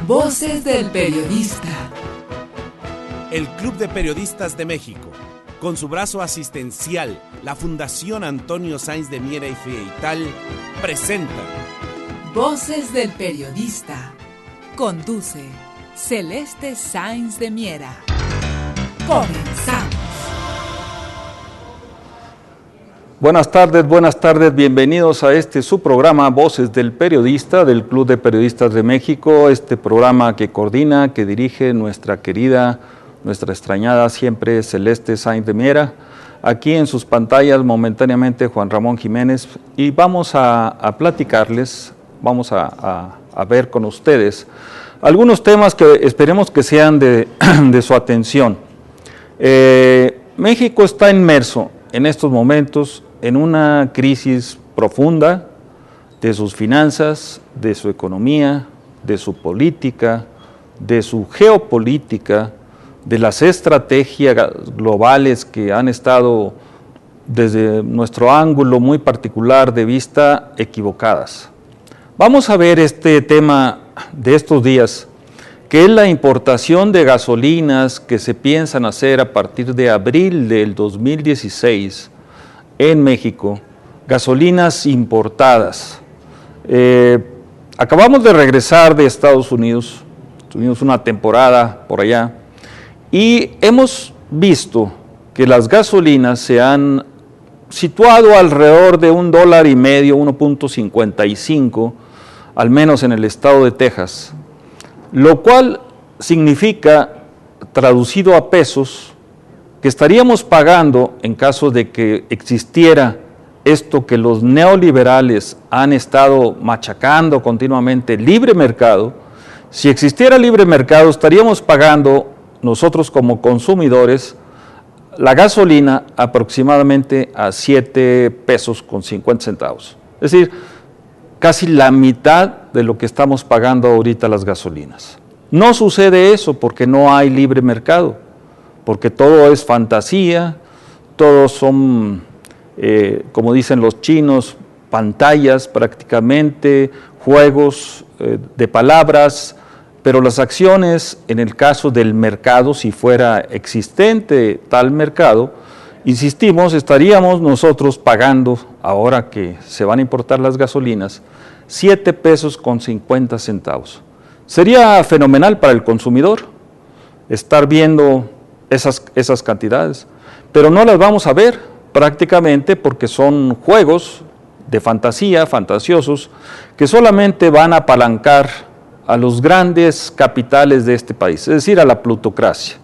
Voces del Periodista. El Club de Periodistas de México, con su brazo asistencial, la Fundación Antonio Sáenz de Miera y Frietal, presenta Voces del Periodista. Conduce Celeste Sáenz de Miera. Comenzamos. Buenas tardes, bienvenidos a su programa Voces del Periodista del Club de Periodistas de México, este programa que coordina, que dirige nuestra querida, nuestra extrañada siempre Celeste Sáenz de Miera. Aquí en sus pantallas momentáneamente Juan Ramón Jiménez, y vamos a platicarles, vamos a ver con ustedes algunos temas que esperemos que sean de su atención. México está inmerso en estos momentos en una crisis profunda de sus finanzas, de su economía, de su política, de su geopolítica, de las estrategias globales que han estado desde nuestro ángulo muy particular de vista equivocadas. Vamos a ver este tema de estos días, que es la importación de gasolinas que se piensan hacer a partir de abril del 2016 en México, gasolinas importadas. Acabamos de regresar de Estados Unidos, tuvimos una temporada por allá, y hemos visto que las gasolinas se han situado alrededor de $1.50, 1.55, al menos en el estado de Texas, lo cual significa, traducido a pesos, que estaríamos pagando, en caso de que existiera esto que los neoliberales han estado machacando continuamente, libre mercado. Si existiera libre mercado, estaríamos pagando nosotros como consumidores la gasolina aproximadamente a $7.50. Es decir, casi la mitad de lo que estamos pagando ahorita las gasolinas. No sucede eso porque no hay libre mercado, porque todo es fantasía, todos son, como dicen los chinos, pantallas prácticamente, juegos de palabras, pero las acciones, en el caso del mercado, si fuera existente tal mercado, insistimos, estaríamos nosotros pagando, ahora que se van a importar las gasolinas, $7.50. Sería fenomenal para el consumidor estar viendo esas cantidades, pero no las vamos a ver prácticamente porque son juegos de fantasía, fantasiosos, que solamente van a apalancar a los grandes capitales de este país, es decir, a la plutocracia,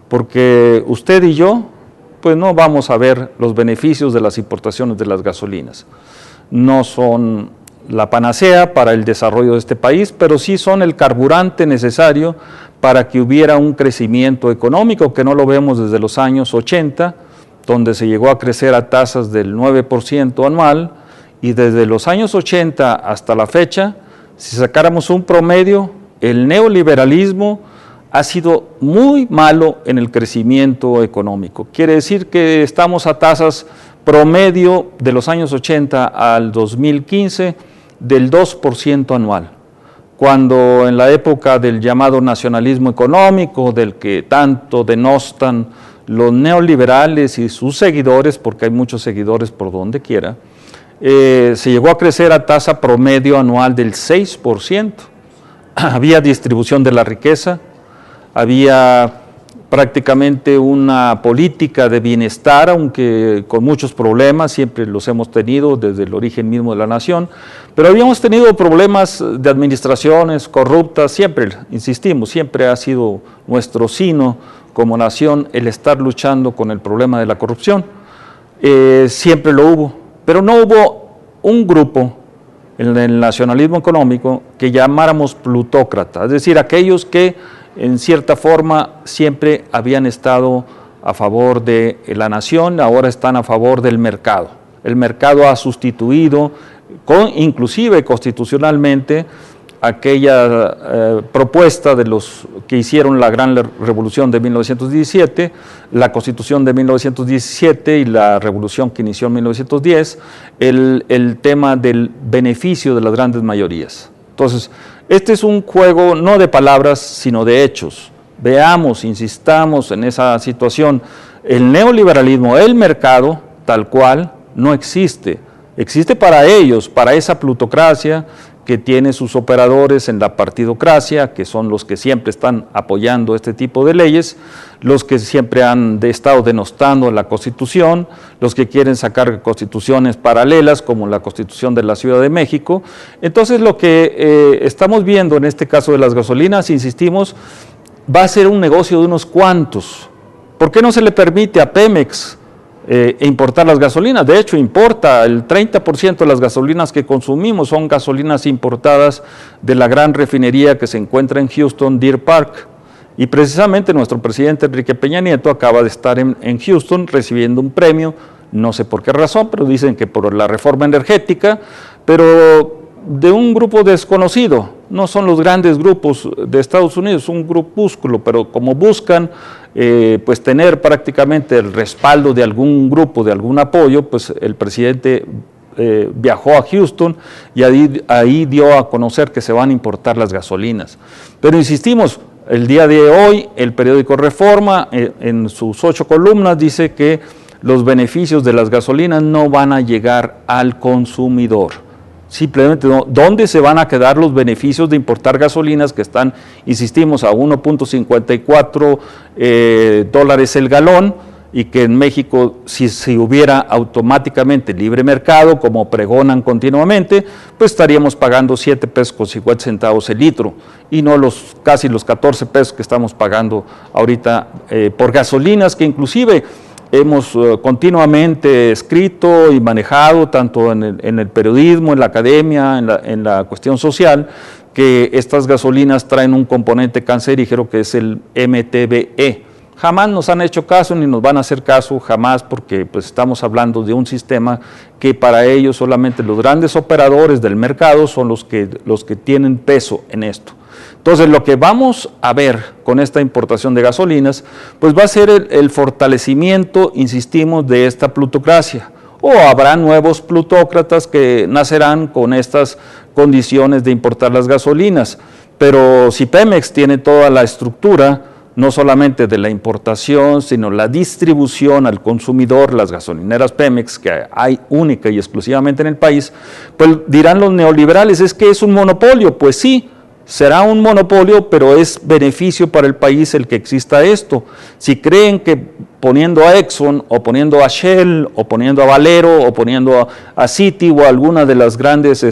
porque usted y yo, pues no vamos a ver los beneficios de las importaciones de las gasolinas. No son la panacea para el desarrollo de este país, pero sí son el carburante necesario para que hubiera un crecimiento económico, que no lo vemos desde los años 80, donde se llegó a crecer a tasas del 9% anual, y desde los años 80 hasta la fecha, si sacáramos un promedio, el neoliberalismo ha sido muy malo en el crecimiento económico. Quiere decir que estamos a tasas promedio de los años 80 al 2015 del 2% anual, cuando en la época del llamado nacionalismo económico, del que tanto denostan los neoliberales y sus seguidores, porque hay muchos seguidores por donde quiera, se llegó a crecer a tasa promedio anual del 6%. Había distribución de la riqueza, había prácticamente una política de bienestar, aunque con muchos problemas, siempre los hemos tenido desde el origen mismo de la nación, pero habíamos tenido problemas de administraciones corruptas, siempre, insistimos, siempre ha sido nuestro sino como nación el estar luchando con el problema de la corrupción, siempre lo hubo, pero no hubo un grupo en el nacionalismo económico que llamáramos plutócrata, es decir, aquellos que en cierta forma siempre habían estado a favor de la nación, ahora están a favor del mercado. El mercado ha sustituido, inclusive constitucionalmente, aquella propuesta de los que hicieron la gran revolución de 1917, la Constitución de 1917 y la revolución que inició en 1910, el tema del beneficio de las grandes mayorías. Entonces, este es un juego no de palabras, sino de hechos. Veamos, insistamos en esa situación. El neoliberalismo, el mercado, tal cual, no existe. Existe para ellos, para esa plutocracia que tiene sus operadores en la partidocracia, que son los que siempre están apoyando este tipo de leyes, los que siempre han estado denostando la Constitución, los que quieren sacar constituciones paralelas, como la Constitución de la Ciudad de México. Entonces, lo que estamos viendo en este caso de las gasolinas, insistimos, va a ser un negocio de unos cuantos. ¿Por qué no se le permite a Pemex importar las gasolinas? De hecho, importa el 30% de las gasolinas que consumimos, son gasolinas importadas de la gran refinería que se encuentra en Houston, Deer Park. Y precisamente nuestro presidente Enrique Peña Nieto acaba de estar en Houston recibiendo un premio, no sé por qué razón, pero dicen que por la reforma energética, pero de un grupo desconocido. No son los grandes grupos de Estados Unidos, un grupúsculo, pero como buscan pues tener prácticamente el respaldo de algún grupo, de algún apoyo, pues el presidente viajó a Houston y ahí dio a conocer que se van a importar las gasolinas. Pero insistimos, el día de hoy el periódico Reforma en sus 8 columnas dice que los beneficios de las gasolinas no van a llegar al consumidor. Simplemente, ¿dónde se van a quedar los beneficios de importar gasolinas que están, insistimos, a 1.54 dólares el galón, y que en México, si hubiera automáticamente libre mercado, como pregonan continuamente, pues estaríamos pagando 7 pesos con 50 centavos el litro, y no casi los 14 pesos que estamos pagando ahorita por gasolinas, que inclusive hemos continuamente escrito y manejado, tanto en el periodismo, en la academia, en la cuestión social, que estas gasolinas traen un componente cancerígeno que es el MTBE. Jamás nos han hecho caso ni nos van a hacer caso, jamás, porque pues estamos hablando de un sistema que para ellos solamente los grandes operadores del mercado son los que tienen peso en esto. Entonces, lo que vamos a ver con esta importación de gasolinas, pues va a ser el fortalecimiento, insistimos, de esta plutocracia. O habrá nuevos plutócratas que nacerán con estas condiciones de importar las gasolinas. Pero si Pemex tiene toda la estructura, no solamente de la importación, sino la distribución al consumidor, las gasolineras Pemex, que hay única y exclusivamente en el país, pues dirán los neoliberales, es que es un monopolio. Pues sí, será un monopolio, pero es beneficio para el país el que exista esto. Si creen que poniendo a Exxon, o poniendo a Shell, o poniendo a Valero, o poniendo a Citi, o a alguna de las grandes,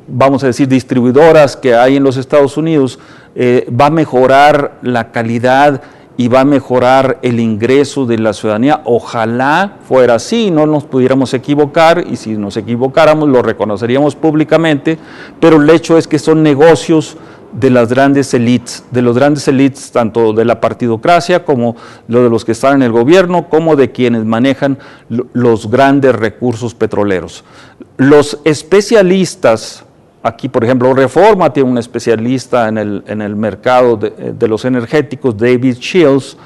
vamos a decir, distribuidoras que hay en los Estados Unidos, va a mejorar la calidad y va a mejorar el ingreso de la ciudadanía. Ojalá fuera así, no nos pudiéramos equivocar, y si nos equivocáramos lo reconoceríamos públicamente, pero el hecho es que son negocios de las grandes élites, tanto de la partidocracia como de los que están en el gobierno, como de quienes manejan los grandes recursos petroleros. Los especialistas, aquí por ejemplo Reforma tiene un especialista en el mercado de los energéticos, David Shields,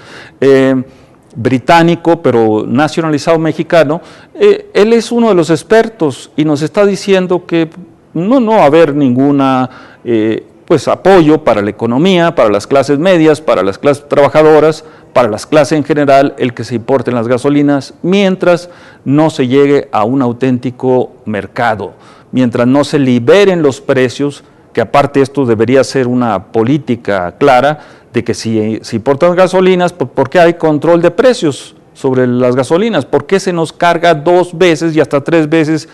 británico pero nacionalizado mexicano. Él es uno de los expertos y nos está diciendo que no va a haber ninguna pues apoyo para la economía, para las clases medias, para las clases trabajadoras, para las clases en general, el que se importen las gasolinas, mientras no se llegue a un auténtico mercado, mientras no se liberen los precios, que aparte esto debería ser una política clara, de que si importan gasolinas, ¿por qué hay control de precios sobre las gasolinas? ¿Por qué se nos carga 2 veces y hasta 3 veces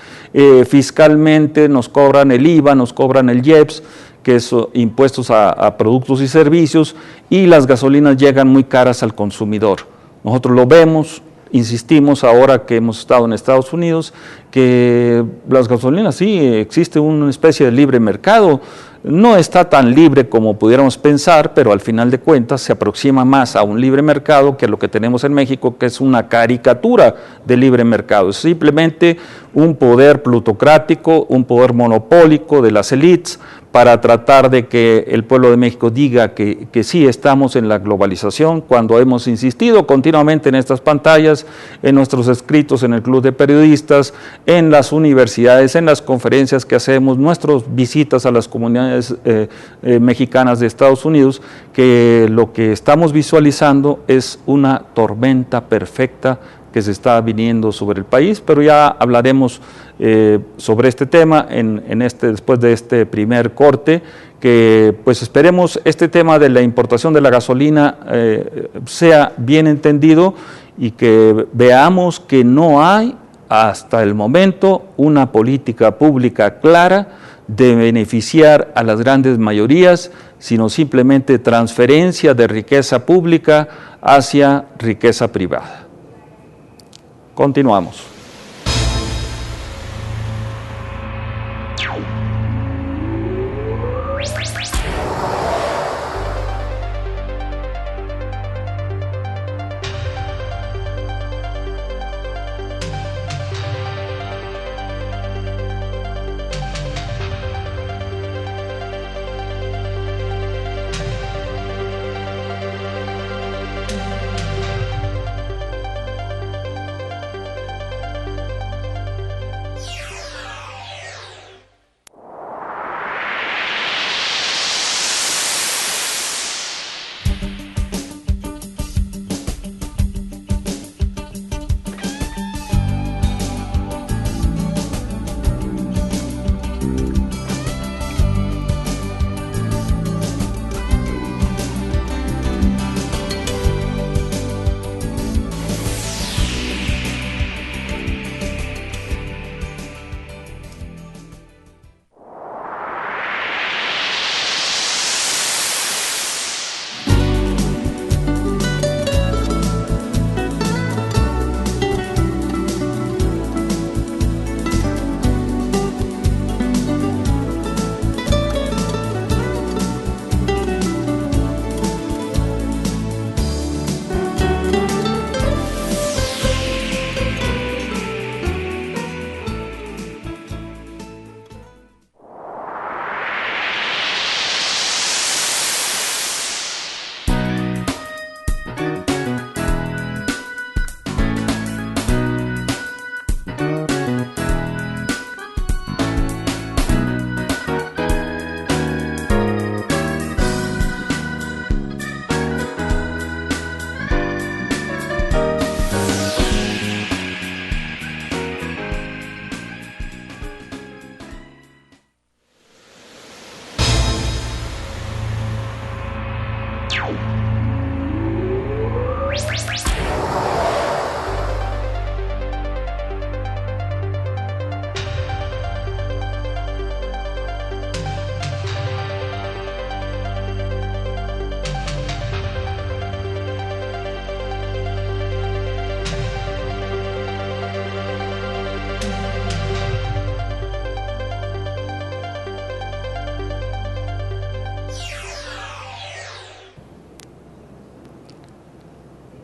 fiscalmente? Nos cobran el IVA, nos cobran el IEPS, que es impuestos a productos y servicios, y las gasolinas llegan muy caras al consumidor. Nosotros lo vemos, insistimos ahora que hemos estado en Estados Unidos, que las gasolinas sí, existe una especie de libre mercado, no está tan libre como pudiéramos pensar, pero al final de cuentas se aproxima más a un libre mercado que a lo que tenemos en México, que es una caricatura de libre mercado. Es simplemente un poder plutocrático, un poder monopólico de las élites para tratar de que el pueblo de México diga que sí estamos en la globalización, cuando hemos insistido continuamente en estas pantallas, en nuestros escritos en el Club de Periodistas, en las universidades, en las conferencias que hacemos, nuestras visitas a las comunidades mexicanas de Estados Unidos, que lo que estamos visualizando es una tormenta perfecta que se está viniendo sobre el país, pero ya hablaremos sobre este tema después de este primer corte, que pues esperemos este tema de la importación de la gasolina sea bien entendido y que veamos que no hay hasta el momento una política pública clara de beneficiar a las grandes mayorías, sino simplemente transferencia de riqueza pública hacia riqueza privada. Continuamos.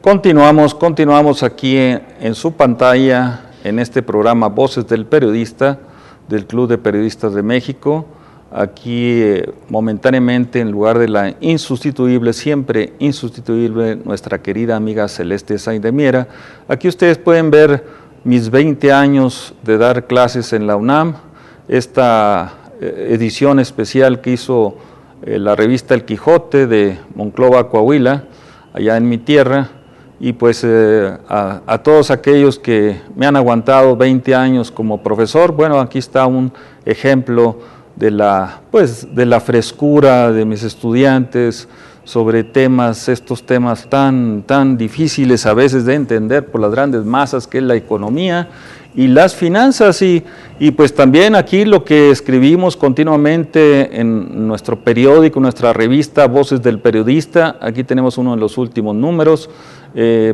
Continuamos aquí en su pantalla, en este programa Voces del Periodista, del Club de Periodistas de México. Aquí momentáneamente, en lugar de la insustituible, siempre insustituible, nuestra querida amiga Celeste Sainz de Miera. Aquí ustedes pueden ver mis 20 años de dar clases en la UNAM, esta edición especial que hizo la revista El Quijote de Monclova, Coahuila, allá en mi tierra. Y pues a todos aquellos que me han aguantado 20 años como profesor, bueno, aquí está un ejemplo de la frescura de mis estudiantes sobre estos temas tan difíciles a veces de entender por las grandes masas, que es la economía y las finanzas, y pues también aquí lo que escribimos continuamente en nuestro periódico, nuestra revista Voces del Periodista. Aquí tenemos uno de los últimos números,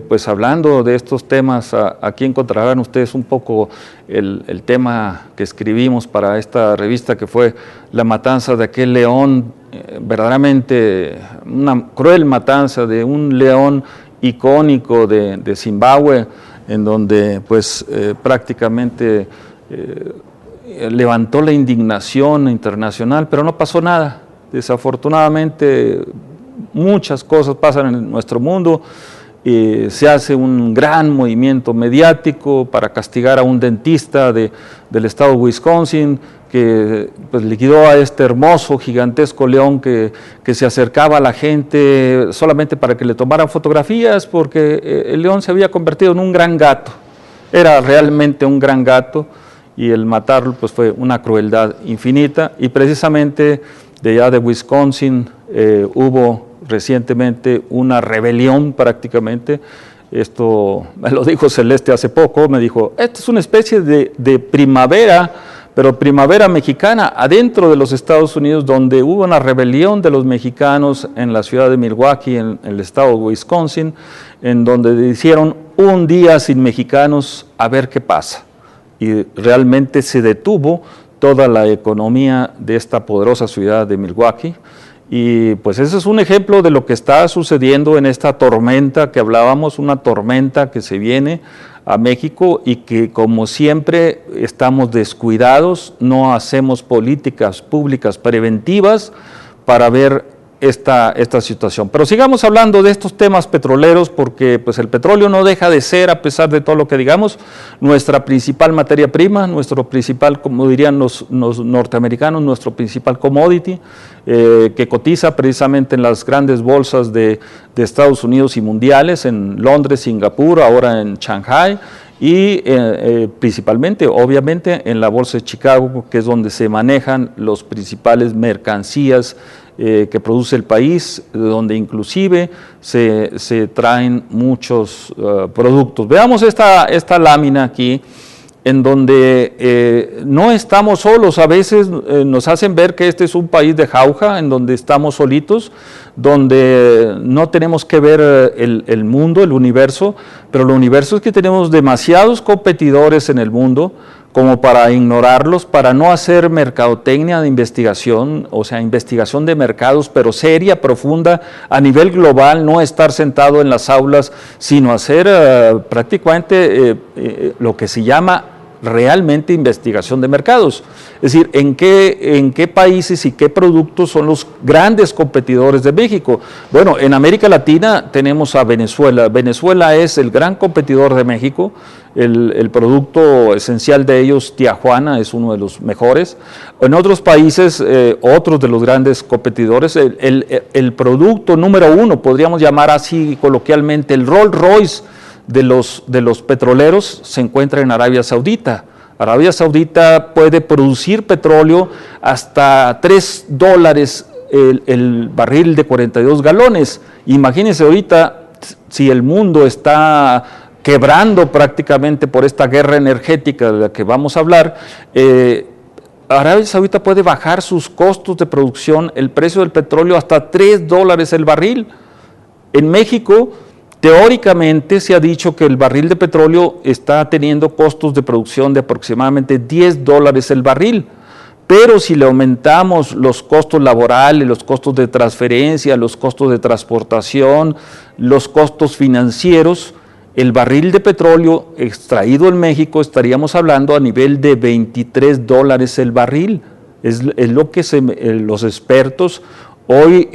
pues hablando de estos temas. Aquí encontrarán ustedes un poco el tema que escribimos para esta revista, que fue la matanza de aquel león, verdaderamente una cruel matanza de un león icónico de Zimbabue, en donde pues prácticamente levantó la indignación internacional, pero no pasó nada. Desafortunadamente, muchas cosas pasan en nuestro mundo. Se hace un gran movimiento mediático para castigar a un dentista del estado de Wisconsin que pues, liquidó a este hermoso, gigantesco león que se acercaba a la gente solamente para que le tomaran fotografías, porque el león se había convertido en un gran gato. Era realmente un gran gato y el matarlo pues, fue una crueldad infinita. Y precisamente de allá de Wisconsin hubo recientemente una rebelión prácticamente. Esto me lo dijo Celeste hace poco, me dijo, esta es una especie de primavera, pero primavera mexicana adentro de los Estados Unidos, donde hubo una rebelión de los mexicanos en la ciudad de Milwaukee, en el estado de Wisconsin, en donde hicieron un día sin mexicanos a ver qué pasa. Y realmente se detuvo toda la economía de esta poderosa ciudad de Milwaukee. Y pues ese es un ejemplo de lo que está sucediendo en esta tormenta que hablábamos, una tormenta que se viene a México y que como siempre estamos descuidados, no hacemos políticas públicas preventivas para ver esta situación. Pero sigamos hablando de estos temas petroleros porque pues el petróleo no deja de ser, a pesar de todo lo que digamos, nuestra principal materia prima, nuestro principal, como dirían los norteamericanos, nuestro principal commodity, que cotiza precisamente en las grandes bolsas de Estados Unidos y mundiales, en Londres, Singapur, ahora en Shanghai, y principalmente, obviamente, en la bolsa de Chicago, que es donde se manejan los principales mercancías que produce el país, donde inclusive se traen muchos productos. Veamos esta lámina aquí, en donde no estamos solos. A veces nos hacen ver que este es un país de jauja, en donde estamos solitos, donde no tenemos que ver el mundo, el universo, pero el universo es que tenemos demasiados competidores en el mundo como para ignorarlos, para no hacer mercadotecnia de investigación, o sea, investigación de mercados, pero seria, profunda, a nivel global, no estar sentado en las aulas, sino hacer prácticamente lo que se llama realmente investigación de mercados. Es decir, en qué países y qué productos son los grandes competidores de México. Bueno, en América Latina tenemos a Venezuela. Venezuela es el gran competidor de México. El producto esencial de ellos, Tijuana, es uno de los mejores. En otros países, otros de los grandes competidores, el producto número uno, podríamos llamar así coloquialmente, el Rolls Royce de los petroleros, se encuentra en Arabia Saudita. Arabia Saudita puede producir petróleo hasta $3 el barril de 42 galones. Imagínense ahorita si el mundo está quebrando prácticamente por esta guerra energética de la que vamos a hablar, Arabia Saudita puede bajar sus costos de producción, el precio del petróleo hasta $3 el barril. En México, teóricamente se ha dicho que el barril de petróleo está teniendo costos de producción de aproximadamente $10 el barril, pero si le aumentamos los costos laborales, los costos de transferencia, los costos de transportación, los costos financieros, el barril de petróleo extraído en México estaríamos hablando a nivel de $23 el barril. Es lo que los expertos hoy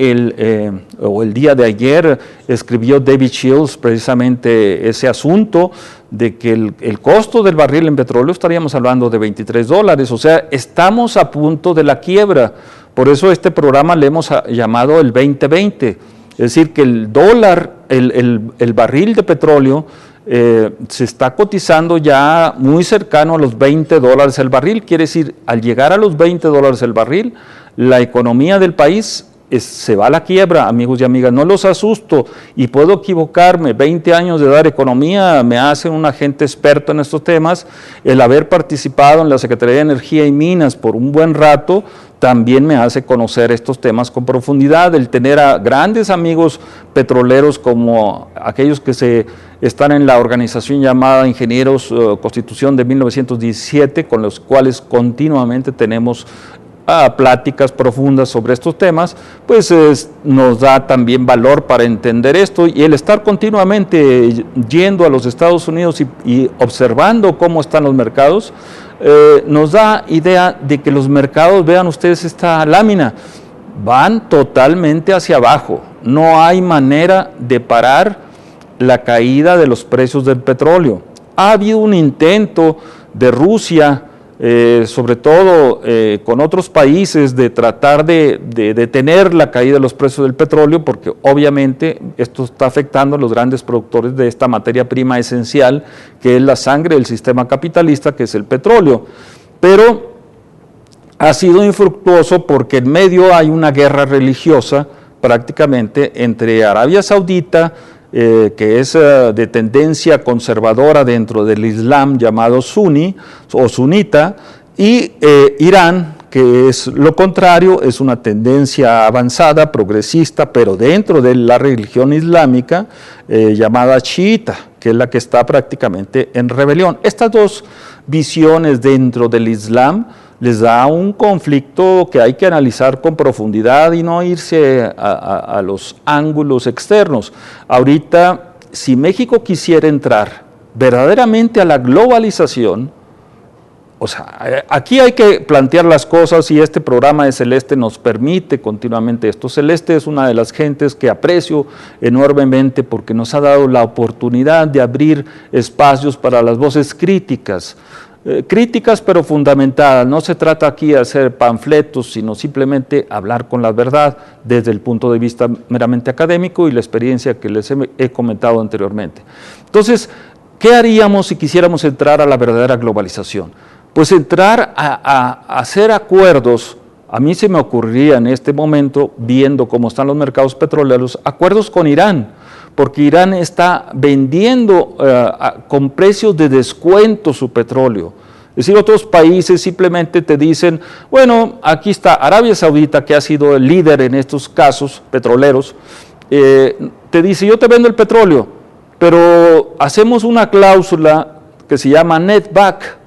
o el día de ayer escribió David Shields precisamente ese asunto de que el costo del barril en petróleo estaríamos hablando de $23, o sea, estamos a punto de la quiebra. Por eso este programa le hemos llamado el 2020, es decir, que el dólar, el barril de petróleo se está cotizando ya muy cercano a los $20 el barril. Quiere decir, al llegar a los $20 el barril, la economía del país se va a la quiebra, amigos y amigas. No los asusto y puedo equivocarme. 20 años de dar economía me hace un agente experto en estos temas. El haber participado en la Secretaría de Energía y Minas por un buen rato también me hace conocer estos temas con profundidad. El tener a grandes amigos petroleros como aquellos que están en la organización llamada Ingenieros Constitución de 1917, con los cuales continuamente tenemos pláticas profundas sobre estos temas, pues nos da también valor para entender esto, y el estar continuamente yendo a los Estados Unidos y observando cómo están los mercados, nos da idea de que los mercados, vean ustedes esta lámina, van totalmente hacia abajo. No hay manera de parar la caída de los precios del petróleo. Ha habido un intento de Rusia, sobre todo con otros países, de tratar de detener la caída de los precios del petróleo, porque obviamente esto está afectando a los grandes productores de esta materia prima esencial, que es la sangre del sistema capitalista, que es el petróleo. Pero ha sido infructuoso porque en medio hay una guerra religiosa prácticamente entre Arabia Saudita, que es de tendencia conservadora dentro del Islam llamado suní o sunita, y Irán, que es lo contrario, es una tendencia avanzada, progresista, pero dentro de la religión islámica llamada chiita, que es la que está prácticamente en rebelión. Estas dos visiones dentro del Islam les da un conflicto que hay que analizar con profundidad y no irse a los ángulos externos. Ahorita, si México quisiera entrar verdaderamente a la globalización, o sea, aquí hay que plantear las cosas y este programa de Celeste nos permite continuamente esto. Celeste es una de las gentes que aprecio enormemente porque nos ha dado la oportunidad de abrir espacios para las voces críticas, pero fundamentadas. No se trata aquí de hacer panfletos, sino simplemente hablar con la verdad desde el punto de vista meramente académico y la experiencia que les he comentado anteriormente. Entonces, ¿qué haríamos si quisiéramos entrar a la verdadera globalización? Pues entrar a hacer acuerdos. A mí se me ocurriría en este momento, viendo cómo están los mercados petroleros, acuerdos con Irán, porque Irán está vendiendo con precios de descuento su petróleo. Es decir, otros países simplemente te dicen, bueno, aquí está Arabia Saudita, que ha sido el líder en estos casos petroleros, te dice, yo te vendo el petróleo, pero hacemos una cláusula que se llama netback,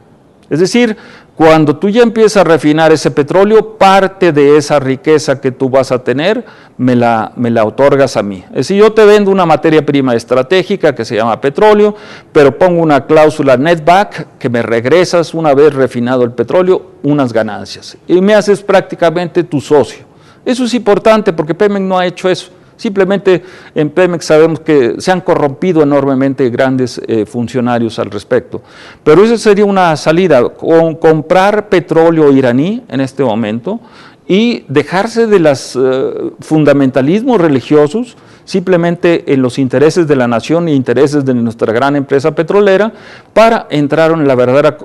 es decir, cuando tú ya empiezas a refinar ese petróleo, parte de esa riqueza que tú vas a tener, me la otorgas a mí. Es decir, yo te vendo una materia prima estratégica que se llama petróleo, pero pongo una cláusula netback que me regresas una vez refinado el petróleo, unas ganancias. Y me haces prácticamente tu socio. Eso es importante porque Pemex no ha hecho eso. Simplemente en Pemex sabemos que se han corrompido enormemente grandes funcionarios al respecto. Pero esa sería una salida, comprar petróleo iraní en este momento y dejarse de los fundamentalismos religiosos, simplemente en los intereses de la nación e intereses de nuestra gran empresa petrolera, para entrar en la verdadera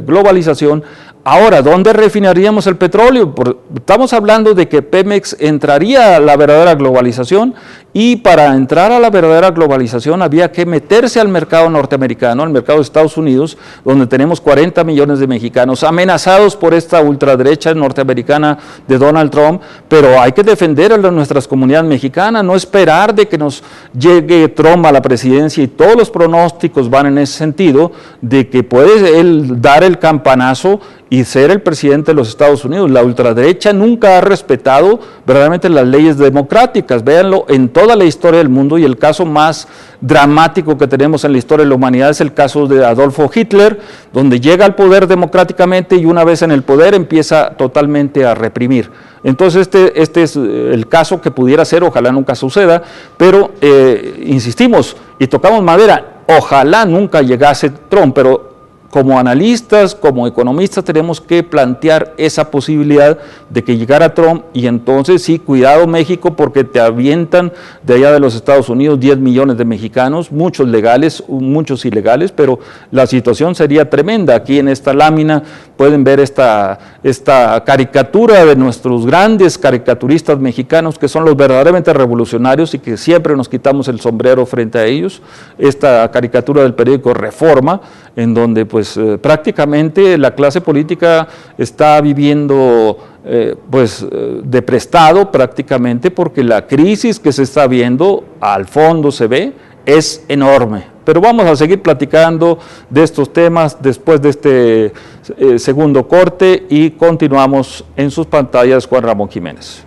globalización. Ahora, ¿dónde refinaríamos el petróleo? Estamos hablando de que Pemex entraría a la verdadera globalización y para entrar a la verdadera globalización había que meterse al mercado norteamericano, al mercado de Estados Unidos, donde tenemos 40 millones de mexicanos amenazados por esta ultraderecha norteamericana de Donald Trump, pero hay que defender a nuestras comunidades mexicanas, no esperar de que nos llegue Trump a la presidencia, y todos los pronósticos van en ese sentido, de que puede él dar el campanazo y ser el presidente de los Estados Unidos. La ultraderecha nunca ha respetado verdaderamente las leyes democráticas, véanlo en toda la historia del mundo, y el caso más dramático que tenemos en la historia de la humanidad es el caso de Adolfo Hitler, donde llega al poder democráticamente y una vez en el poder empieza totalmente a reprimir. Entonces este es el caso que pudiera ser, ojalá nunca suceda, pero insistimos y tocamos madera, ojalá nunca llegase Trump, pero como analistas, como economistas, tenemos que plantear esa posibilidad de que llegara Trump, y entonces sí, cuidado México, porque te avientan de allá de los Estados Unidos 10 millones de mexicanos, muchos legales, muchos ilegales, pero la situación sería tremenda. Aquí en esta lámina pueden ver esta caricatura de nuestros grandes caricaturistas mexicanos, que son los verdaderamente revolucionarios y que siempre nos quitamos el sombrero frente a ellos. Esta caricatura del periódico Reforma, en donde pues prácticamente la clase política está viviendo de prestado prácticamente, porque la crisis que se está viendo al fondo se ve es enorme. Pero vamos a seguir platicando de estos temas después de este segundo corte y continuamos en sus pantallas. Juan Ramón Jiménez.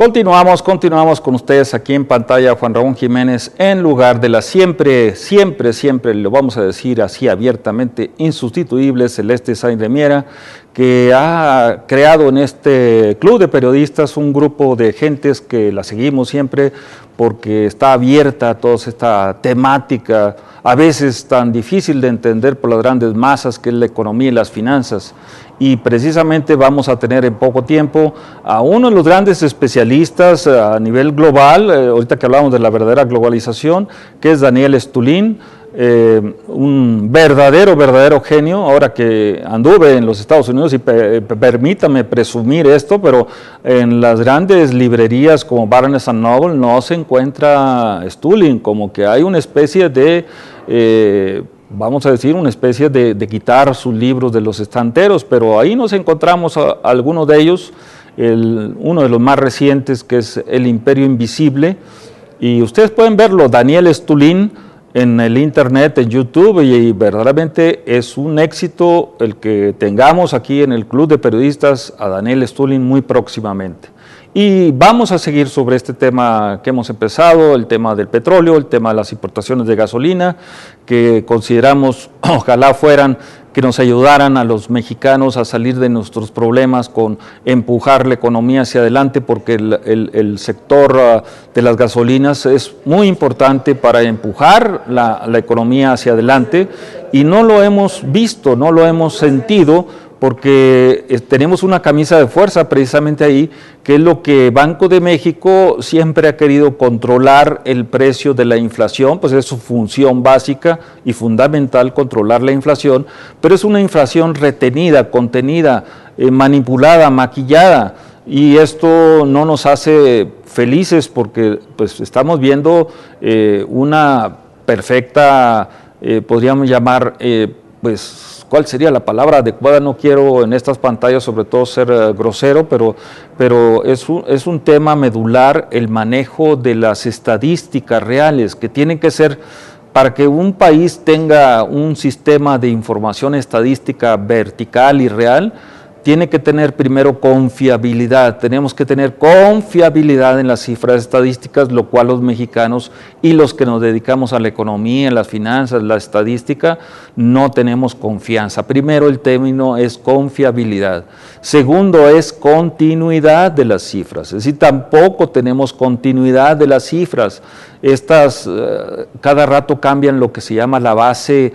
Continuamos con ustedes aquí en pantalla, Juan Ramón Jiménez, en lugar de la siempre, lo vamos a decir así abiertamente, insustituible Celeste Sáenz de Miera, que ha creado en este club de periodistas un grupo de gentes que la seguimos siempre porque está abierta a toda esta temática, a veces tan difícil de entender por las grandes masas, que es la economía y las finanzas. Y precisamente vamos a tener en poco tiempo a uno de los grandes especialistas a nivel global, ahorita que hablamos de la verdadera globalización, que es Daniel Stulin, un verdadero genio. Ahora que anduve en los Estados Unidos, y permítame presumir esto, pero en las grandes librerías como Barnes & Noble no se encuentra Stulin, como que hay una especie de... vamos a decir, una especie de quitar sus libros de los estanteros, pero ahí nos encontramos a algunos de ellos, uno de los más recientes, que es El Imperio Invisible, y ustedes pueden verlo, Daniel Stulin, en el internet, en YouTube, y verdaderamente es un éxito el que tengamos aquí en el Club de Periodistas a Daniel Stulin muy próximamente. Y vamos a seguir sobre este tema que hemos empezado, el tema del petróleo, el tema de las importaciones de gasolina, que consideramos, ojalá fueran, que nos ayudaran a los mexicanos a salir de nuestros problemas con empujar la economía hacia adelante, porque el sector de las gasolinas es muy importante para empujar la economía hacia adelante, y no lo hemos visto, no lo hemos sentido, porque tenemos una camisa de fuerza precisamente ahí, que es lo que Banco de México siempre ha querido controlar el precio de la inflación, pues es su función básica y fundamental controlar la inflación, pero es una inflación retenida, contenida, manipulada, maquillada, y esto no nos hace felices porque pues estamos viendo una perfecta, podríamos llamar, pues, ¿cuál sería la palabra adecuada? No quiero en estas pantallas sobre todo ser grosero, pero es un tema medular el manejo de las estadísticas reales, que tienen que ser, para que un país tenga un sistema de información estadística vertical y real, tiene que tener primero confiabilidad. Tenemos que tener confiabilidad en las cifras estadísticas, lo cual los mexicanos y los que nos dedicamos a la economía, las finanzas, la estadística, no tenemos confianza. Primero, el término es confiabilidad. Segundo, es continuidad de las cifras. Es decir, tampoco tenemos continuidad de las cifras. Estas cada rato cambian lo que se llama la base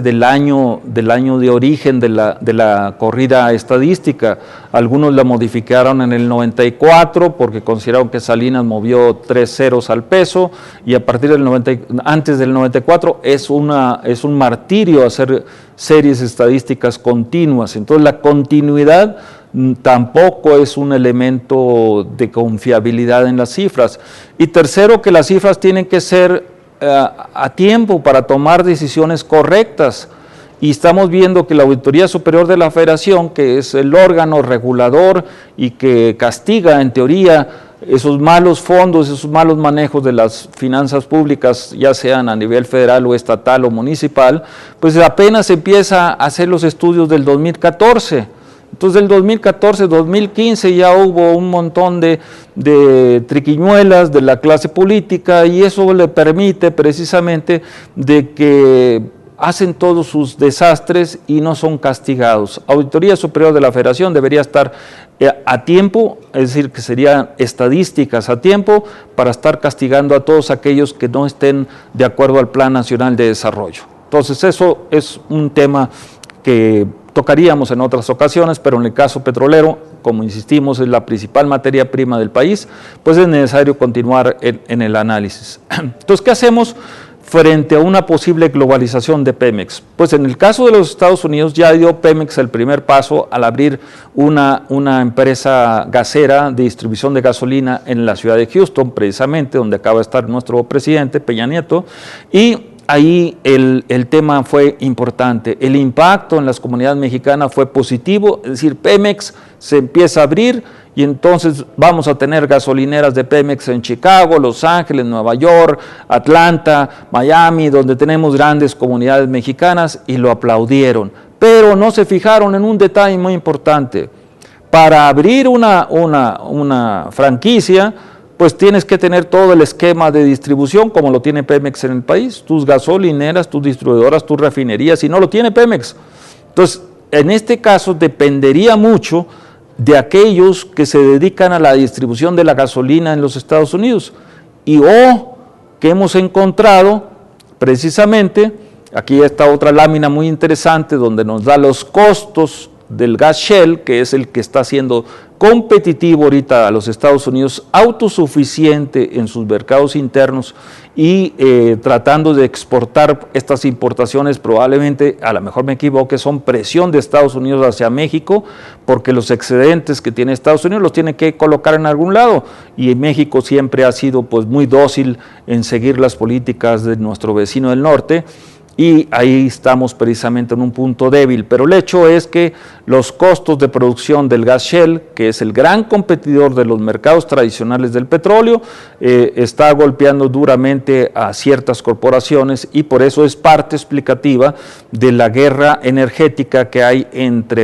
del año de origen de la corrida estadística. Algunos la modificaron en el 94 porque consideraron que Salinas movió 3 ceros al peso, y a partir antes del 94 es un martirio hacer series estadísticas continuas. Entonces la continuidad tampoco es un elemento de confiabilidad en las cifras. Y tercero, que las cifras tienen que ser a tiempo para tomar decisiones correctas, y estamos viendo que la Auditoría Superior de la Federación, que es el órgano regulador y que castiga en teoría esos malos fondos, esos malos manejos de las finanzas públicas, ya sean a nivel federal o estatal o municipal, pues apenas empieza a hacer los estudios del 2014. Entonces, del 2014, 2015 ya hubo un montón de triquiñuelas de la clase política, y eso le permite precisamente de que hacen todos sus desastres y no son castigados. Auditoría Superior de la Federación debería estar a tiempo, es decir, que serían estadísticas a tiempo para estar castigando a todos aquellos que no estén de acuerdo al Plan Nacional de Desarrollo. Entonces, eso es un tema que tocaríamos en otras ocasiones, pero en el caso petrolero, como insistimos, es la principal materia prima del país, pues es necesario continuar en el análisis. Entonces, ¿qué hacemos frente a una posible globalización de Pemex? Pues en el caso de los Estados Unidos ya dio Pemex el primer paso al abrir una empresa gasera de distribución de gasolina en la ciudad de Houston, precisamente donde acaba de estar nuestro presidente Peña Nieto, y ahí el tema fue importante. El impacto en las comunidades mexicanas fue positivo, es decir, Pemex se empieza a abrir, y entonces vamos a tener gasolineras de Pemex en Chicago, Los Ángeles, Nueva York, Atlanta, Miami, donde tenemos grandes comunidades mexicanas, y lo aplaudieron. Pero no se fijaron en un detalle muy importante. Para abrir una franquicia, pues tienes que tener todo el esquema de distribución como lo tiene Pemex en el país, tus gasolineras, tus distribuidoras, tus refinerías, y no lo tiene Pemex. Entonces, en este caso dependería mucho de aquellos que se dedican a la distribución de la gasolina en los Estados Unidos. Y que hemos encontrado precisamente, aquí está otra lámina muy interesante donde nos da los costos del gas Shell, que es el que está siendo competitivo ahorita a los Estados Unidos, autosuficiente en sus mercados internos y tratando de exportar estas importaciones, probablemente, a lo mejor me equivoque, son presión de Estados Unidos hacia México, porque los excedentes que tiene Estados Unidos los tiene que colocar en algún lado, y México siempre ha sido pues muy dócil en seguir las políticas de nuestro vecino del norte, y ahí estamos precisamente en un punto débil, pero el hecho es que los costos de producción del gas Shell, que es el gran competidor de los mercados tradicionales del petróleo, está golpeando duramente a ciertas corporaciones, y por eso es parte explicativa de la guerra energética que hay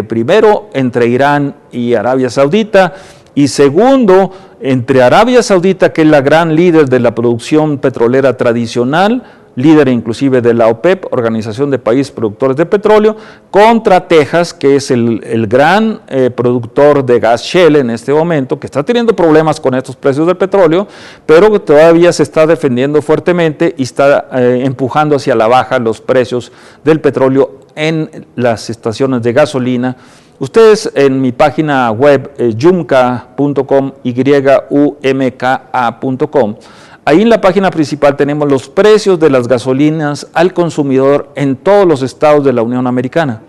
primero entre Irán y Arabia Saudita, y segundo, entre Arabia Saudita, que es la gran líder de la producción petrolera tradicional, líder inclusive de la OPEP, Organización de Países Productores de Petróleo, contra Texas, que es el gran productor de gas Shell en este momento, que está teniendo problemas con estos precios del petróleo, pero que todavía se está defendiendo fuertemente y está empujando hacia la baja los precios del petróleo en las estaciones de gasolina. Ustedes en mi página web, yumka.com, yumka.com, ahí en la página principal tenemos los precios de las gasolinas al consumidor en todos los estados de la Unión Americana.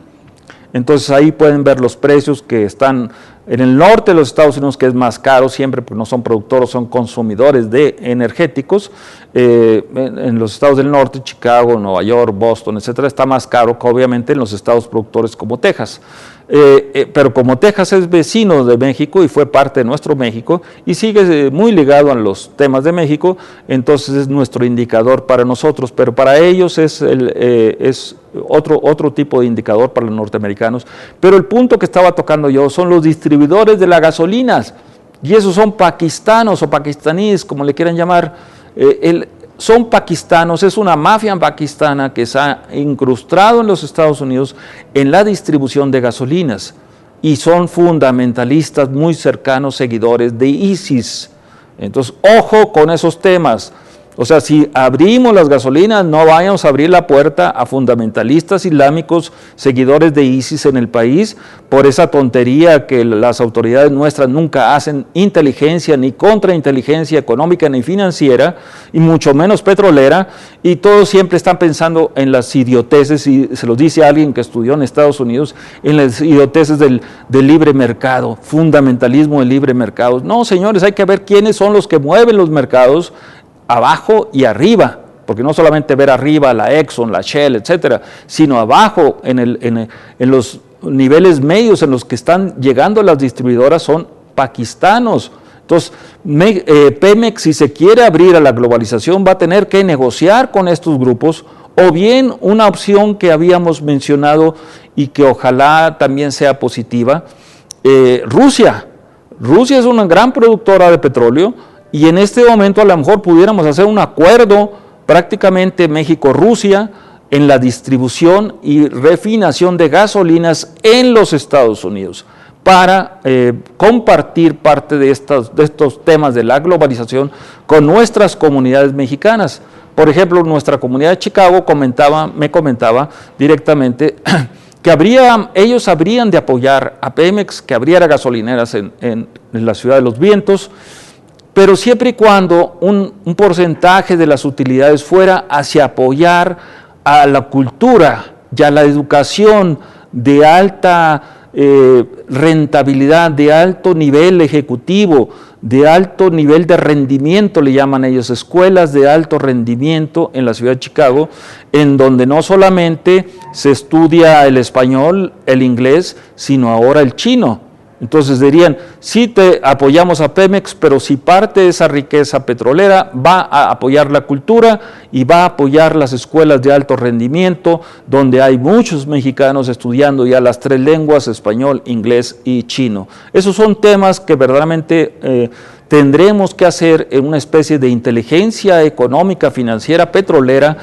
Entonces ahí pueden ver los precios que están en el norte de los Estados Unidos, que es más caro siempre porque no son productores, son consumidores de energéticos. En los estados del norte, Chicago, Nueva York, Boston, etcétera, está más caro que obviamente en los estados productores como Texas. Pero como Texas es vecino de México y fue parte de nuestro México y sigue muy ligado a los temas de México, entonces es nuestro indicador para nosotros, pero para ellos es otro tipo de indicador para los norteamericanos. Pero el punto que estaba tocando yo son los distribuidores de las gasolinas, y esos son pakistanos o pakistaníes, como le quieran llamar. Son pakistanos, es una mafia pakistana que se ha incrustado en los Estados Unidos en la distribución de gasolinas, y son fundamentalistas muy cercanos, seguidores de ISIS. Entonces, ojo con esos temas. O sea, si abrimos las gasolinas, no vayamos a abrir la puerta a fundamentalistas islámicos, seguidores de ISIS en el país, por esa tontería que las autoridades nuestras nunca hacen inteligencia, ni contrainteligencia económica, ni financiera, y mucho menos petrolera, y todos siempre están pensando en las idioteces, y se los dice alguien que estudió en Estados Unidos, en las idioteces del libre mercado, fundamentalismo del libre mercado. No, señores, hay que ver quiénes son los que mueven los mercados, abajo y arriba, porque no solamente ver arriba la Exxon, la Shell, etcétera, sino abajo en los niveles medios en los que están llegando las distribuidoras son pakistanos. Entonces, Pemex, si se quiere abrir a la globalización, va a tener que negociar con estos grupos, o bien una opción que habíamos mencionado y que ojalá también sea positiva, Rusia. Rusia es una gran productora de petróleo, y en este momento a lo mejor pudiéramos hacer un acuerdo prácticamente México-Rusia en la distribución y refinación de gasolinas en los Estados Unidos para compartir parte de estos temas de la globalización con nuestras comunidades mexicanas. Por ejemplo, nuestra comunidad de Chicago me comentaba directamente que ellos habrían de apoyar a Pemex, que abriera gasolineras en la Ciudad de los Vientos, pero siempre y cuando un porcentaje de las utilidades fuera hacia apoyar a la cultura y a la educación de alta rentabilidad, de alto nivel ejecutivo, de alto nivel de rendimiento, le llaman ellos, escuelas de alto rendimiento en la ciudad de Chicago, en donde no solamente se estudia el español, el inglés, sino ahora el chino. Entonces dirían, sí te apoyamos a Pemex, pero si parte de esa riqueza petrolera va a apoyar la cultura y va a apoyar las escuelas de alto rendimiento, donde hay muchos mexicanos estudiando ya las 3 lenguas, español, inglés y chino. Esos son temas que verdaderamente tendremos que hacer en una especie de inteligencia económica, financiera, petrolera,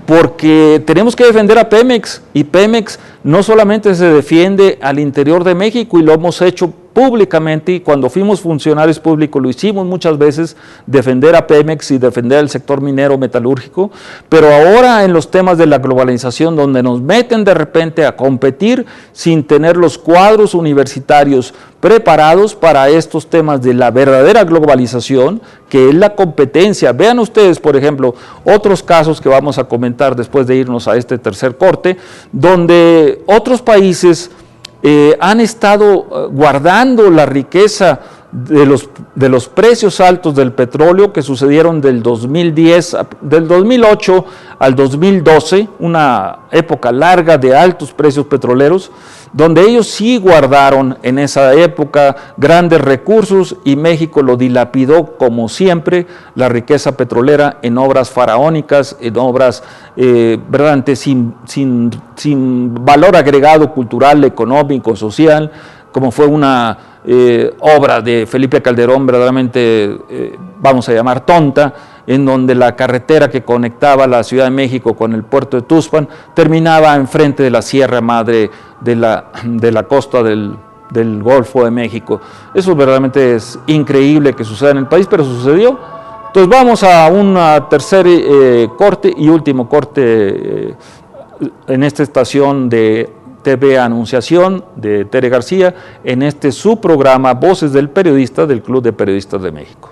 porque tenemos que defender a Pemex, y Pemex no solamente se defiende al interior de México, y lo hemos hecho públicamente, y cuando fuimos funcionarios públicos lo hicimos muchas veces, defender a Pemex y defender el sector minero metalúrgico, pero ahora en los temas de la globalización, donde nos meten de repente a competir sin tener los cuadros universitarios preparados para estos temas de la verdadera globalización, que es la competencia. Vean ustedes, por ejemplo, otros casos que vamos a comentar después de irnos a este tercer corte, donde otros países han estado guardando la riqueza de los precios altos del petróleo que sucedieron del 2008 al 2012, una época larga de altos precios petroleros, donde ellos sí guardaron en esa época grandes recursos, y México lo dilapidó como siempre, la riqueza petrolera, en obras faraónicas, en obras verdaderamente sin valor agregado cultural, económico, social, como fue una obra de Felipe Calderón verdaderamente, vamos a llamar tonta, en donde la carretera que conectaba la Ciudad de México con el puerto de Tuxpan terminaba enfrente de la Sierra Madre de la costa del Golfo de México. Eso verdaderamente es increíble que suceda en el país, pero sucedió. Entonces vamos a un tercer corte y último corte en esta estación de TV Anunciación de Tere García, en este su programa Voces del Periodista del Club de Periodistas de México.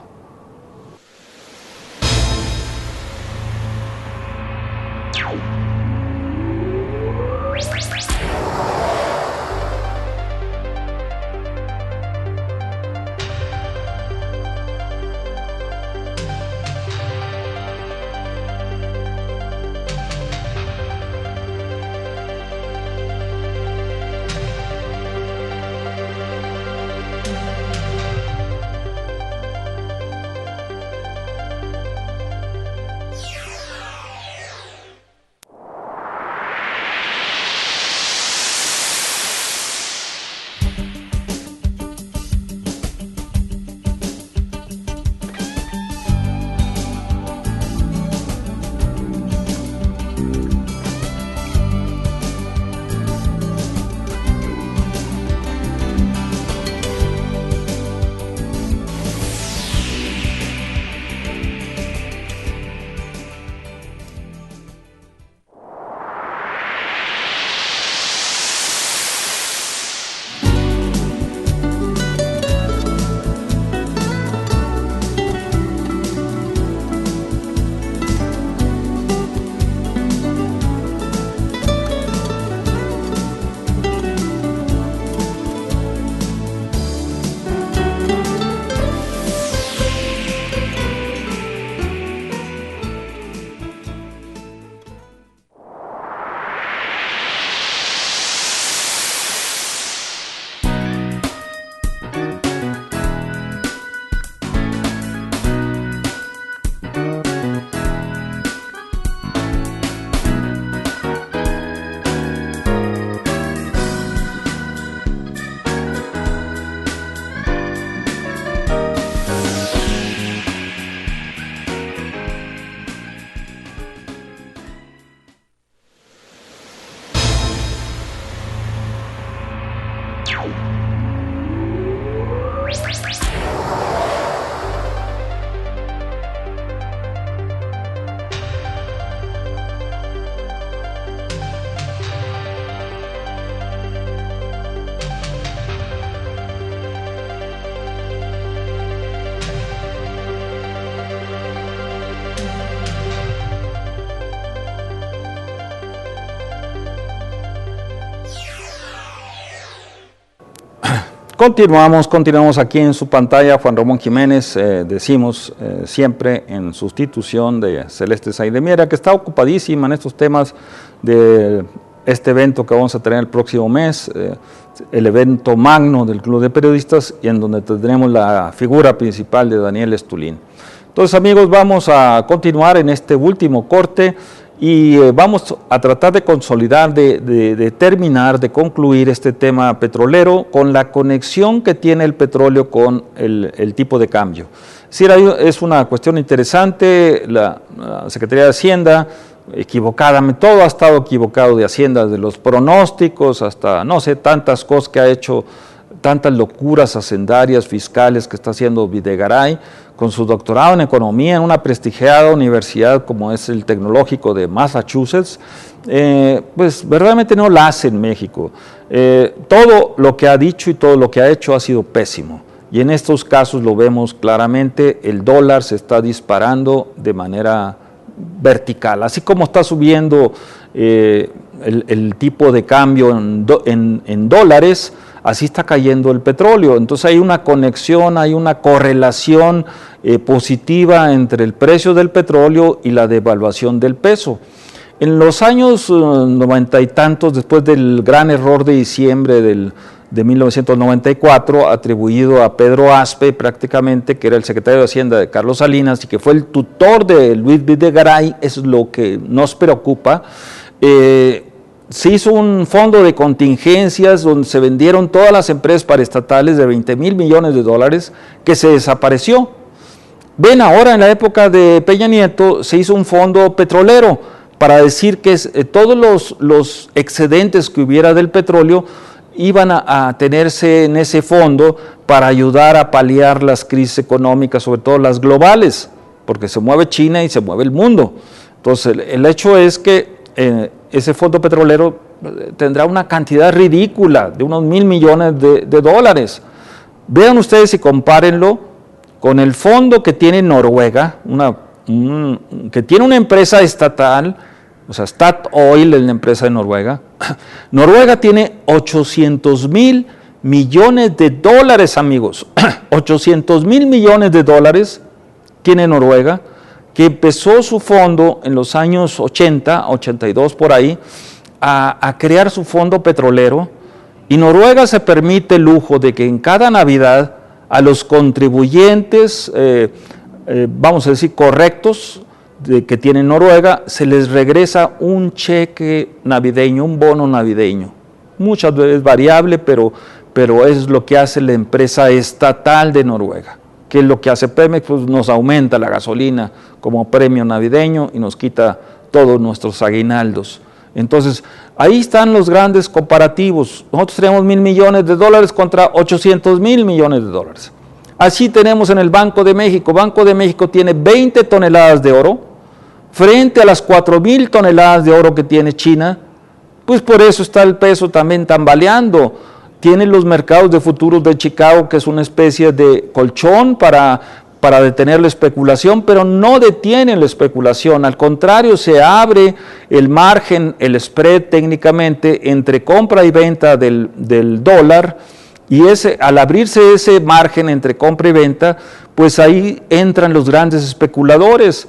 Continuamos aquí en su pantalla. Juan Ramón Jiménez, decimos siempre en sustitución de Celeste Sainz de Miera, que está ocupadísima en estos temas de este evento que vamos a tener el próximo mes, el evento magno del Club de Periodistas y en donde tendremos la figura principal de Daniel Estulin. Entonces, amigos, vamos a continuar en este último corte y vamos a tratar de consolidar, de terminar, de concluir este tema petrolero con la conexión que tiene el petróleo con el tipo de cambio. Es decir, es una cuestión interesante. La Secretaría de Hacienda, equivocadamente, todo ha estado equivocado de Hacienda, de los pronósticos hasta, no sé, tantas cosas que ha hecho, tantas locuras hacendarias, fiscales que está haciendo Videgaray, con su doctorado en economía en una prestigiada universidad como es el Tecnológico de Massachusetts, pues verdaderamente no la hace en México. Todo lo que ha dicho y todo lo que ha hecho ha sido pésimo. Y en estos casos lo vemos claramente, el dólar se está disparando de manera vertical, así como está subiendo el tipo de cambio en dólares, así está cayendo el petróleo. Entonces hay una conexión, hay una correlación positiva entre el precio del petróleo y la devaluación del peso. En los años 90 y tantos, después del gran error de diciembre de 1994, atribuido a Pedro Aspe prácticamente, que era el secretario de Hacienda de Carlos Salinas y que fue el tutor de Luis Videgaray, eso es lo que nos preocupa. Se hizo un fondo de contingencias donde se vendieron todas las empresas paraestatales de 20,000 millones de dólares que se desapareció. Ven, ahora en la época de Peña Nieto se hizo un fondo petrolero para decir que todos los excedentes que hubiera del petróleo iban a tenerse en ese fondo para ayudar a paliar las crisis económicas, sobre todo las globales, porque se mueve China y se mueve el mundo. Entonces, el hecho es que ese fondo petrolero tendrá una cantidad ridícula de unos 1,000 millones de dólares. Vean ustedes y compárenlo con el fondo que tiene Noruega, que tiene una empresa estatal, o sea, Statoil es la empresa de Noruega. Noruega tiene 800,000 millones de dólares, amigos. 800,000 millones de dólares tiene Noruega, que empezó su fondo en los años 80, 82 por ahí, a crear su fondo petrolero, y Noruega se permite el lujo de que en cada Navidad a los contribuyentes, vamos a decir, correctos, que tiene Noruega, se les regresa un cheque navideño, un bono navideño. Muchas veces variable, pero es lo que hace la empresa estatal de Noruega. ¿Qué es lo que hace Pemex? Pues nos aumenta la gasolina como premio navideño y nos quita todos nuestros aguinaldos. Entonces, ahí están los grandes comparativos. Nosotros tenemos 1,000 millones de dólares contra 800,000 millones de dólares. Así tenemos en el Banco de México. Banco de México tiene 20 toneladas de oro frente a las 4,000 toneladas de oro que tiene China. Pues por eso está el peso también tambaleando. Tienen los mercados de futuros de Chicago, que es una especie de colchón para detener la especulación, pero no detienen la especulación. Al contrario, se abre el margen, el spread técnicamente entre compra y venta del dólar. Y al abrirse ese margen entre compra y venta, pues ahí entran los grandes especuladores.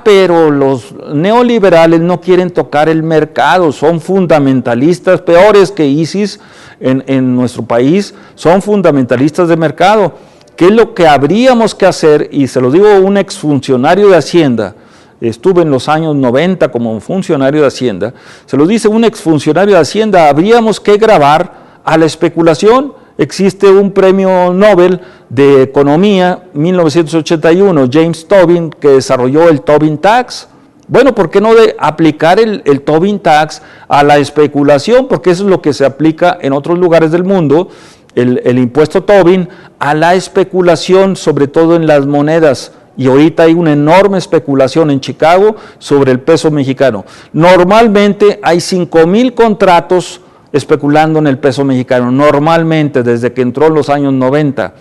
Pero los neoliberales no quieren tocar el mercado, son fundamentalistas, peores que ISIS en nuestro país, son fundamentalistas de mercado. ¿Qué es lo que habríamos que hacer? Y se lo digo a un exfuncionario de Hacienda, estuve en los años 90 como funcionario de Hacienda, se lo dice un exfuncionario de Hacienda, habríamos que grabar a la especulación. Existe un premio Nobel de Economía, 1981, James Tobin, que desarrolló el Tobin Tax. Bueno, ¿por qué no aplicar el Tobin Tax a la especulación? Porque eso es lo que se aplica en otros lugares del mundo, el impuesto Tobin, a la especulación, sobre todo en las monedas. Y ahorita hay una enorme especulación en Chicago sobre el peso mexicano. Normalmente hay 5,000 contratos especulando en el peso mexicano, normalmente desde que entró en los años 90.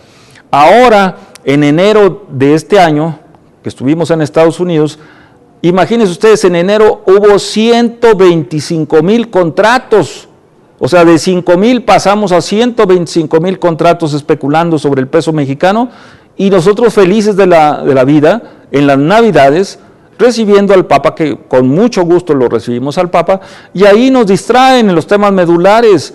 Ahora, en enero de este año, que estuvimos en Estados Unidos, imagínense ustedes, en enero hubo 125,000 contratos, o sea, de 5,000 pasamos a 125,000 contratos especulando sobre el peso mexicano, y nosotros felices de la vida, en las Navidades, recibiendo al Papa, que con mucho gusto lo recibimos al Papa, y ahí nos distraen en los temas medulares,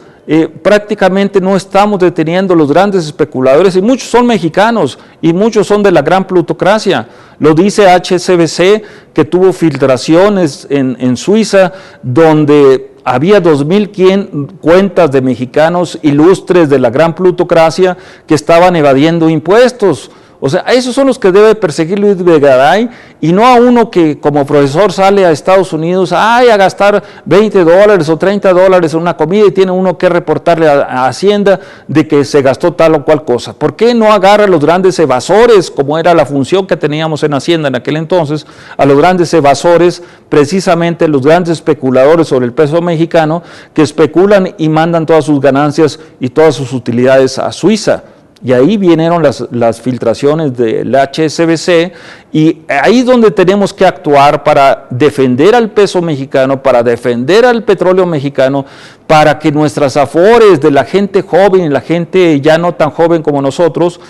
prácticamente no estamos deteniendo los grandes especuladores, y muchos son mexicanos y muchos son de la gran plutocracia. Lo dice HSBC, que tuvo filtraciones en Suiza, donde había 2.000 cuentas de mexicanos ilustres de la gran plutocracia que estaban evadiendo impuestos. O sea, esos son los que debe perseguir Luis Videgaray, y no a uno que como profesor sale a Estados Unidos a gastar $20 o $30 en una comida y tiene uno que reportarle a Hacienda de que se gastó tal o cual cosa. ¿Por qué no agarra a los grandes evasores, como era la función que teníamos en Hacienda en aquel entonces, a los grandes evasores, precisamente los grandes especuladores sobre el peso mexicano, que especulan y mandan todas sus ganancias y todas sus utilidades a Suiza? Y ahí vinieron las filtraciones del HSBC, y ahí es donde tenemos que actuar para defender al peso mexicano, para defender al petróleo mexicano, para que nuestras afores de la gente joven y la gente ya no tan joven como nosotros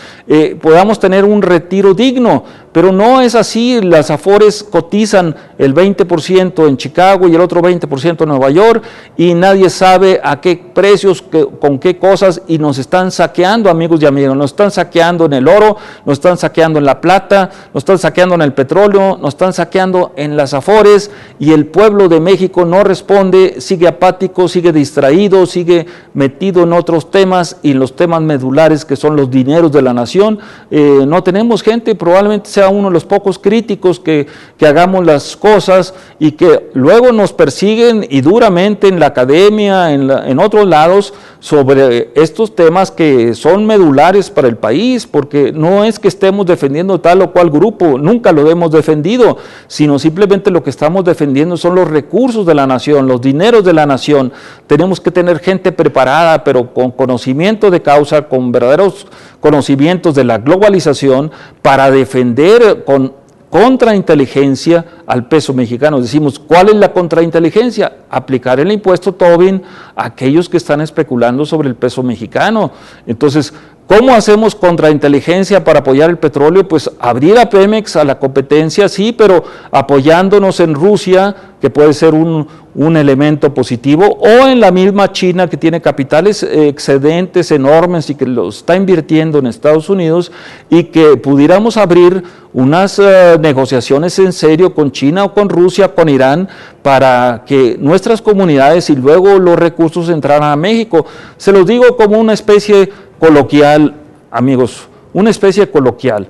podamos tener un retiro digno. Pero no es así. Las afores cotizan el 20% en Chicago y el otro 20% en Nueva York, y nadie sabe a qué precios, con qué cosas, y nos están saqueando, amigos y amigas. Nos están saqueando en el oro, nos están saqueando en la plata, nos están saqueando en el petróleo, nos están saqueando en las afores, y el pueblo de México no responde, sigue apático, sigue distraído, sigue metido en otros temas, y en los temas medulares que son los dineros de la nación. No tenemos gente, probablemente sea uno de los pocos críticos que hagamos las cosas, y que luego nos persiguen y duramente en la academia, en otros lados, sobre estos temas que son medulares para el país, porque no es que estemos defendiendo tal o cual grupo, nunca lo hemos defendido, sino simplemente lo que estamos defendiendo son los recursos de la nación, los dineros de la nación. Tenemos que tener gente preparada, pero con conocimiento de causa, con verdaderos conocimientos de la globalización, para defender con contrainteligencia al peso mexicano. Decimos, ¿cuál es la contrainteligencia? Aplicar el impuesto Tobin a aquellos que están especulando sobre el peso mexicano. Entonces, ¿cómo hacemos contrainteligencia para apoyar el petróleo? Pues abrir a Pemex a la competencia, sí, pero apoyándonos en Rusia, que puede ser un elemento positivo, o en la misma China, que tiene capitales excedentes enormes y que los está invirtiendo en Estados Unidos, y que pudiéramos abrir unas negociaciones en serio con China o con Rusia, con Irán, para que nuestras comunidades y luego los recursos entraran a México. Se los digo como una especie coloquial, amigos, una especie coloquial.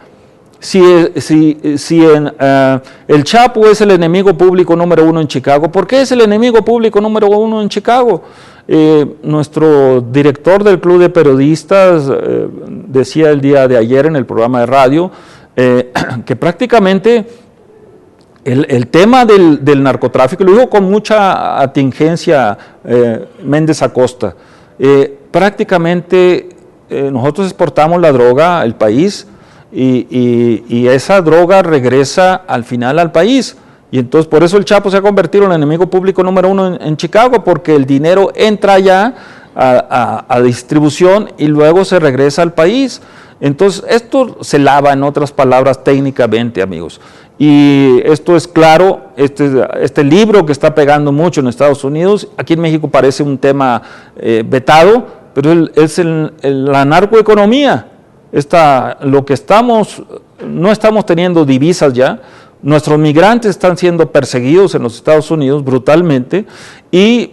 Si el Chapo es el enemigo público número 1 en Chicago, ¿por qué es el enemigo público número 1 en Chicago? Nuestro director del Club de Periodistas decía el día de ayer en el programa de radio que prácticamente el tema del narcotráfico, lo digo con mucha atingencia Méndez Acosta, prácticamente nosotros exportamos la droga al país, y esa droga regresa al final al país, y entonces por eso el Chapo se ha convertido en el enemigo público número 1 en Chicago, porque el dinero entra allá a distribución y luego se regresa al país. Entonces esto se lava, en otras palabras, técnicamente, amigos, y esto es claro. Este libro que está pegando mucho en Estados Unidos, aquí en México parece un tema vetado, pero es la narcoeconomía. Lo que no estamos teniendo divisas ya, nuestros migrantes están siendo perseguidos en los Estados Unidos brutalmente, y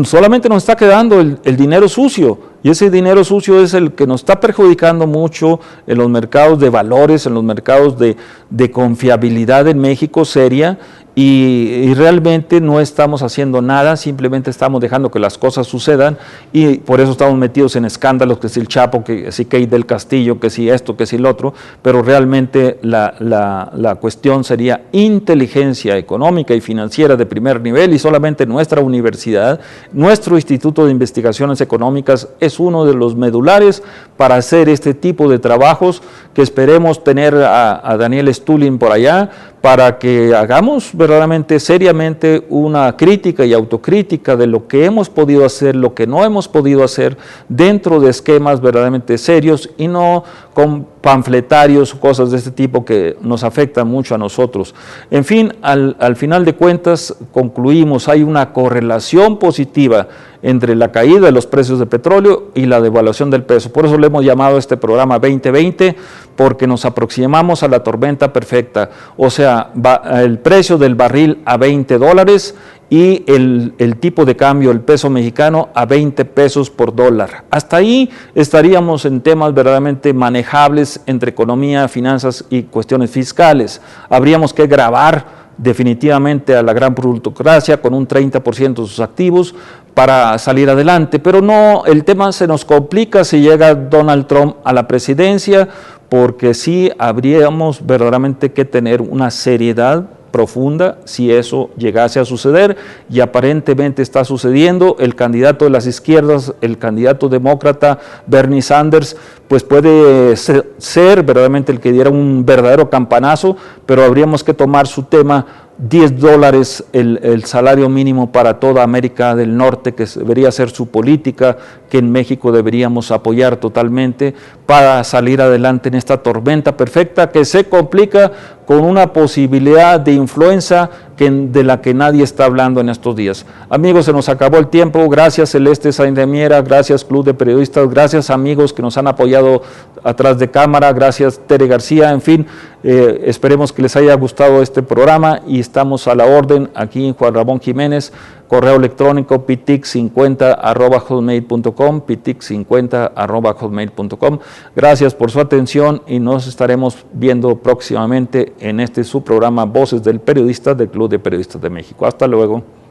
solamente nos está quedando el dinero sucio, y ese dinero sucio es el que nos está perjudicando mucho en los mercados de valores, en los mercados de confiabilidad en México seria, y realmente no estamos haciendo nada, simplemente estamos dejando que las cosas sucedan, y por eso estamos metidos en escándalos, que si el Chapo, que si Kate del Castillo, que si esto, que si lo otro, pero realmente la cuestión sería inteligencia económica y financiera de primer nivel, y solamente nuestra universidad, nuestro Instituto de Investigaciones Económicas, es uno de los medulares para hacer este tipo de trabajos, que esperemos tener a Daniel Stulin por allá, para que hagamos verdaderamente, seriamente, una crítica y autocrítica de lo que hemos podido hacer, lo que no hemos podido hacer, dentro de esquemas verdaderamente serios, y no con panfletarios, cosas de este tipo que nos afectan mucho a nosotros. En fin, al final de cuentas concluimos, hay una correlación positiva entre la caída de los precios de petróleo y la devaluación del peso. Por eso le hemos llamado a este programa 2020, porque nos aproximamos a la tormenta perfecta, o sea, el precio del barril a $20 y el tipo de cambio, el peso mexicano, a 20 pesos por dólar. Hasta ahí estaríamos en temas verdaderamente manejables entre economía, finanzas y cuestiones fiscales. Habríamos que gravar definitivamente a la gran plutocracia con un 30% de sus activos para salir adelante, pero no, el tema se nos complica si llega Donald Trump a la presidencia, porque sí habríamos verdaderamente que tener una seriedad profunda si eso llegase a suceder, y aparentemente está sucediendo. El candidato de las izquierdas, el candidato demócrata Bernie Sanders, pues puede ser verdaderamente el que diera un verdadero campanazo, pero habríamos que tomar su tema, $10 el salario mínimo para toda América del Norte, que debería ser su política, que en México deberíamos apoyar totalmente para salir adelante en esta tormenta perfecta que se complica con una posibilidad de influenza de la que nadie está hablando en estos días. Amigos, se nos acabó el tiempo. Gracias Celeste Sainz de Miera, gracias Club de Periodistas, gracias amigos que nos han apoyado atrás de cámara, gracias Tere García, en fin, esperemos que les haya gustado este programa y estamos a la orden aquí en Juan Ramón Jiménez, correo electrónico pitic50@hotmail.com, pitic50@hotmail.com. Gracias por su atención y nos estaremos viendo próximamente en este su programa Voces del Periodista del Club de Periodistas de México. Hasta luego.